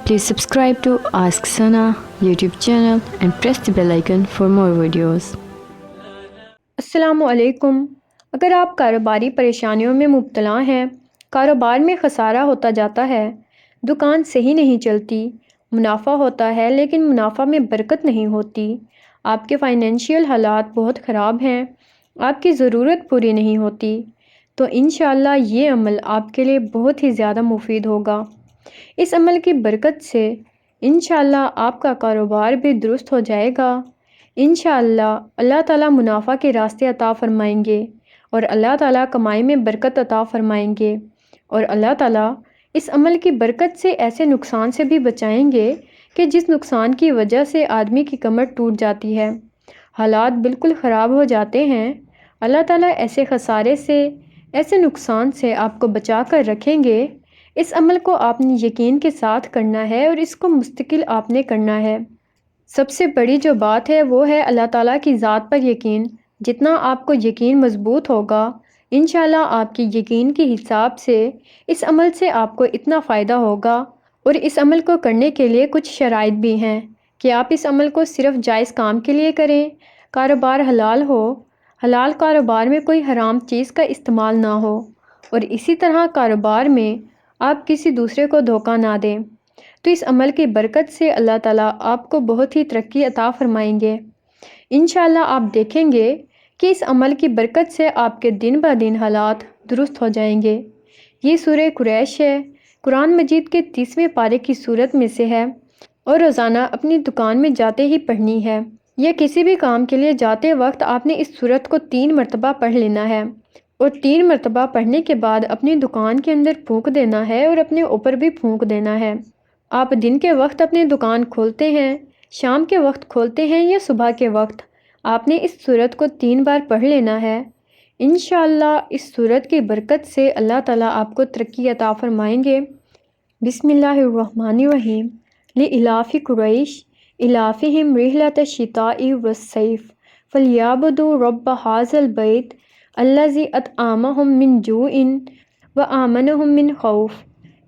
Please subscribe to Ask Sana YouTube channel and press the bell icon for more videos. السلام علیکم۔ اگر آپ کاروباری پریشانیوں میں مبتلا ہیں، کاروبار میں خسارہ ہوتا جاتا ہے، دکان صحیح نہیں چلتی، منافع ہوتا ہے لیکن منافع میں برکت نہیں ہوتی، آپ کے فائنینشیل حالات بہت خراب ہیں، آپ کی ضرورت پوری نہیں ہوتی، تو انشاءاللہ یہ عمل آپ کے لیے بہت ہی زیادہ مفید ہوگا۔ اس عمل کی برکت سے انشاءاللہ آپ کا کاروبار بھی درست ہو جائے گا۔ انشاءاللہ اللہ تعالیٰ منافع کے راستے عطا فرمائیں گے اور اللہ تعالیٰ کمائی میں برکت عطا فرمائیں گے، اور اللہ تعالیٰ اس عمل کی برکت سے ایسے نقصان سے بھی بچائیں گے کہ جس نقصان کی وجہ سے آدمی کی کمر ٹوٹ جاتی ہے، حالات بالکل خراب ہو جاتے ہیں۔ اللہ تعالیٰ ایسے خسارے سے، ایسے نقصان سے آپ کو بچا کر رکھیں گے۔ اس عمل کو آپ نے یقین کے ساتھ کرنا ہے اور اس کو مستقل آپ نے کرنا ہے۔ سب سے بڑی جو بات ہے وہ ہے اللہ تعالیٰ کی ذات پر یقین۔ جتنا آپ کو یقین مضبوط ہوگا، انشاءاللہ آپ کی یقین کے حساب سے اس عمل سے آپ کو اتنا فائدہ ہوگا۔ اور اس عمل کو کرنے کے لیے کچھ شرائط بھی ہیں کہ آپ اس عمل کو صرف جائز کام کے لیے کریں، کاروبار حلال ہو، حلال کاروبار میں کوئی حرام چیز کا استعمال نہ ہو، اور اسی طرح کاروبار میں آپ کسی دوسرے کو دھوکہ نہ دیں۔ تو اس عمل کی برکت سے اللہ تعالیٰ آپ کو بہت ہی ترقی عطا فرمائیں گے۔ انشاءاللہ آپ دیکھیں گے کہ اس عمل کی برکت سے آپ کے دن بہ دن حالات درست ہو جائیں گے۔ یہ سورہ قریش ہے، قرآن مجید کے 30ویں پارے کی سورت میں سے ہے، اور روزانہ اپنی دکان میں جاتے ہی پڑھنی ہے، یا کسی بھی کام کے لیے جاتے وقت آپ نے اس سورت کو 3 مرتبہ پڑھ لینا ہے، اور 3 مرتبہ پڑھنے کے بعد اپنی دکان کے اندر پھونک دینا ہے اور اپنے اوپر بھی پھونک دینا ہے۔ آپ دن کے وقت اپنی دکان کھولتے ہیں، شام کے وقت کھولتے ہیں یا صبح کے وقت، آپ نے اس سورت کو 3 بار پڑھ لینا ہے۔ انشاءاللہ اس سورت کی برکت سے اللہ تعالیٰ آپ کو ترقی عطا فرمائیں گے۔ بسم اللہ الرحمن الرحیم۔ لإلاف قریش إلافہم رحلۃ الشتاء والصیف فلیعبدوا رب ھذا البیت الذی اطعمہم من جوع وآمنہم من خوف۔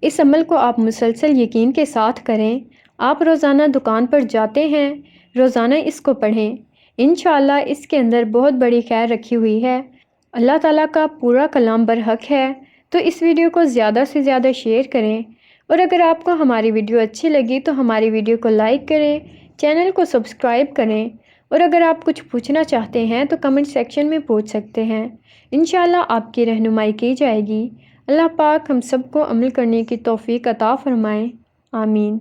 اس عمل کو آپ مسلسل یقین کے ساتھ کریں۔ آپ روزانہ دکان پر جاتے ہیں، روزانہ اس کو پڑھیں، انشاءاللہ اس کے اندر بہت بڑی خیر رکھی ہوئی ہے۔ اللہ تعالیٰ کا پورا کلام برحق ہے، تو اس ویڈیو کو زیادہ سے زیادہ شیئر کریں، اور اگر آپ کو ہماری ویڈیو اچھی لگی تو ہماری ویڈیو کو لائک کریں، چینل کو سبسکرائب کریں، اور اگر آپ کچھ پوچھنا چاہتے ہیں تو کمنٹ سیکشن میں پوچھ سکتے ہیں۔ انشاءاللہ آپ کی رہنمائی کی جائے گی۔ اللہ پاک ہم سب کو عمل کرنے کی توفیق عطا فرمائیں، آمین۔